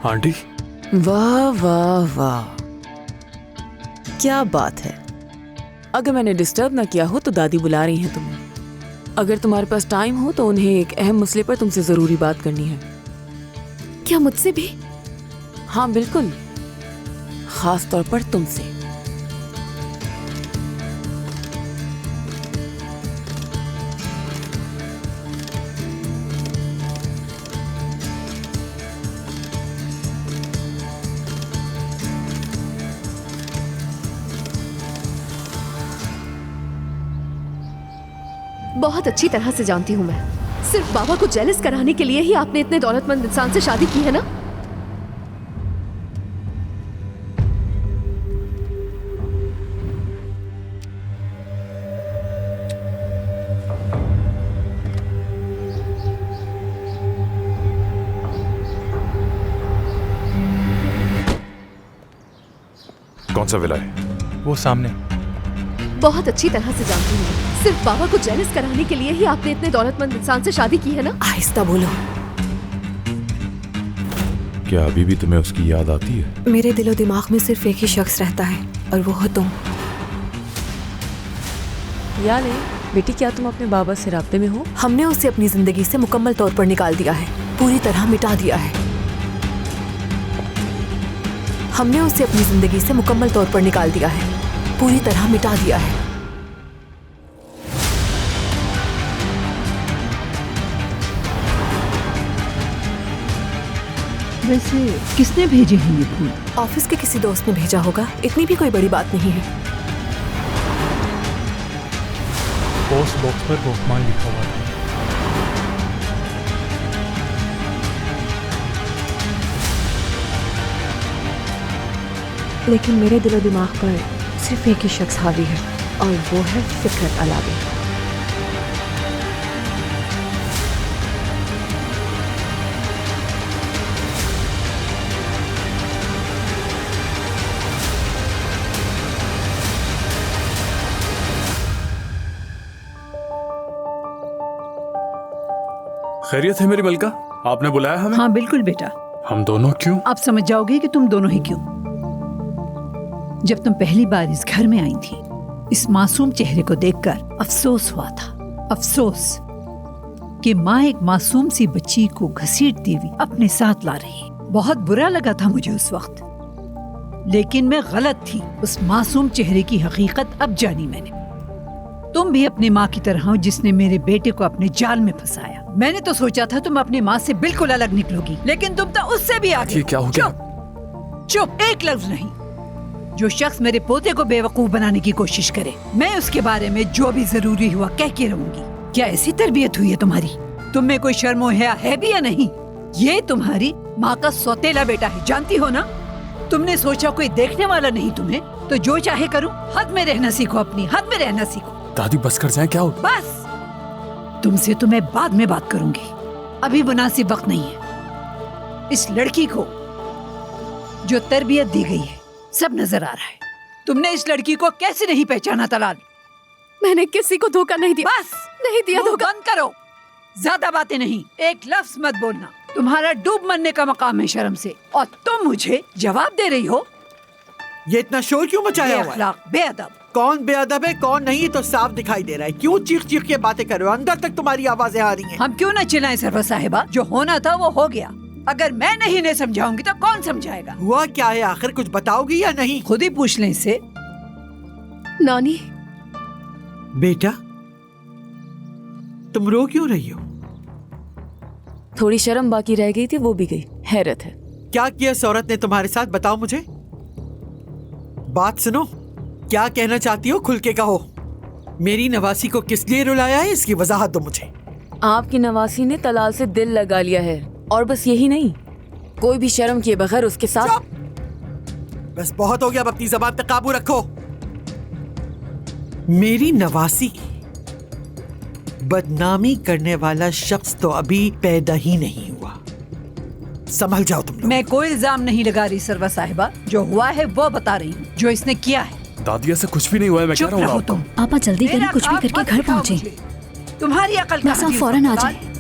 Aunty. वाह वाह वाह, क्या बात है। अगर मैंने डिस्टर्ब ना किया हो तो दादी बुला रही हैं तुम्हें। अगर तुम्हारे पास टाइम हो तो उन्हें एक अहम मसले पर तुमसे जरूरी बात करनी है। क्या मुझसे भी? हाँ बिल्कुल, खास तौर पर तुमसे। बहुत अच्छी तरह से जानती हूँ मैं। सिर्फ बाबा को जेलस कराने के लिए ही आपने इतने दौलतमंद इंसान से शादी की है ना? कौन सा विला है? वो सामने। बहुत अच्छी तरह से जानती हूँ। सिर्फ बाबा को जेलस कराने के लिए ही आपने इतने दौलतमंद इंसान से शादी की है ना? आहिस्ता बोलो। क्या अभी भी तुम्हें उसकी याद आती है? मेरे दिलो दिमाग में सिर्फ एक ही शख्स रहता है और वो हो तुम। याद है बेटी, क्या तुम अपने बाबा से राब्ते में हो? हमने उसे अपनी जिंदगी से मुकम्मल तौर पर निकाल दिया है, पूरी तरह मिटा दिया है। हमने उसे अपनी जिंदगी से मुकम्मल तौर पर निकाल दिया है, पूरी तरह मिटा दिया है। वैसे किसने भेजे हैं ये फूल? ऑफिस के किसी दोस्त ने भेजा होगा, इतनी भी कोई बड़ी बात नहीं है। पोस्ट बॉक्स पर रोकमान लिखा हुआ था। लेकिन मेरे दिलो दिमाग पर सिर्फ एक ही शख्स हावी है और वो है फिकरत अलावी। खैरियत है मेरी मलका? आपने बुलाया हमें? हाँ बिल्कुल बेटा। हम दोनों क्यों? आप समझ जाओगे कि तुम दोनों ही क्यों। जब तुम पहली बार इस घर में आई थी, इस मासूम चेहरे को देखकर अफसोस हुआ था। अफसोस कि माँ एक मासूम सी बच्ची को घसीटती हुई अपने साथ ला रही। बहुत बुरा लगा था मुझे उस वक्त, लेकिन मैं गलत थी। उस मासूम चेहरे की हकीकत अब जानी मैंने। तुम भी अपनी माँ की तरह हो जिसने मेरे बेटे को अपने जाल में फंसाया। मैंने तो सोचा था तुम अपनी माँ से बिल्कुल अलग निकलोगी, लेकिन तुम तो उससे भी आगे। ये क्या हो गया? चुप, एक लफ्ज नहीं। जो शख्स मेरे पोते को बेवकूफ बनाने की कोशिश करे, मैं उसके बारे में जो भी जरूरी हुआ कह के रहूंगी। क्या ऐसी तरबियत हुई है तुम्हारी? तुम में कोई शर्मो हया है भी या नहीं? ये तुम्हारी माँ का सौतेला बेटा है, जानती हो ना? तुमने सोचा कोई देखने वाला नहीं तुम्हें, तो जो चाहे करूं। हद में रहना सीखो, अपनी हद में रहना सीखो। दादी बस कर जाए, क्या हो? बस, तुमसे तो मैं बाद में बात करूंगी, अभी मुनासिब वक्त नहीं है। इस लड़की को जो तरबियत दी गई है सब नजर आ रहा है। तुमने इस लड़की को कैसे नहीं पहचाना तलाल? मैंने किसी को धोखा नहीं दिया। बस, नहीं दिया मुंह धोखा। बंद करो, ज्यादा बातें नहीं, एक लफ्ज मत बोलना। तुम्हारा डूब मरने का मकाम है शर्म से, और तुम मुझे जवाब दे रही हो। ये इतना शोर क्यों मचाया हुआ है? बेअखलाक, बेअदब। कौन बेअदब है कौन नहीं तो साफ दिखाई दे रहा है। क्यों चीख चीख के बातें कर रहे हो? अंदर तक तुम्हारी आवाजें आ रही हैं। हम क्यों न चिल्लाएं सरवर साहिबा? जो होना था वो हो गया। अगर मैं नहीं समझाऊंगी तो कौन समझाएगा? हुआ क्या है आखिर, कुछ बताओगी या नहीं? खुद ही पूछ लें इससे। नानी, बेटा तुम रो क्यों रही हो? थोड़ी शर्म बाकी रह गई थी, वो भी गई। हैरत है। क्या किया इस औरत ने तुम्हारे साथ, बताओ मुझे। बात सुनो, क्या कहना चाहती हो खुल के कहो। मेरी नवासी को किस लिए रुलाया है, इसकी वजाहत दो मुझे। आपकी नवासी ने तलाल से दिल लगा लिया है, और बस यही नहीं, कोई भी शर्म किए बगैर उसके साथ। बस बहुत हो गया, अब अपनी ज़बान पे काबू रखो। मेरी नवासी की बदनामी करने वाला शख्स तो अभी पैदा ही नहीं हुआ। संभल जाओ तुम लोग। मैं कोई इल्जाम नहीं लगा रही सरवा साहिबा, जो हुआ है वो बता रही हूँ, जो इसने किया है। दादी ऐसा कुछ भी नहीं हुआ है, मैं कह चुप रहा हूँ रहो आपको। तुम। आपा जल्दी करें, कुछ भी करके घर पहुंचे। तुम्हारी अकल बस आप फौरन आ जाएं।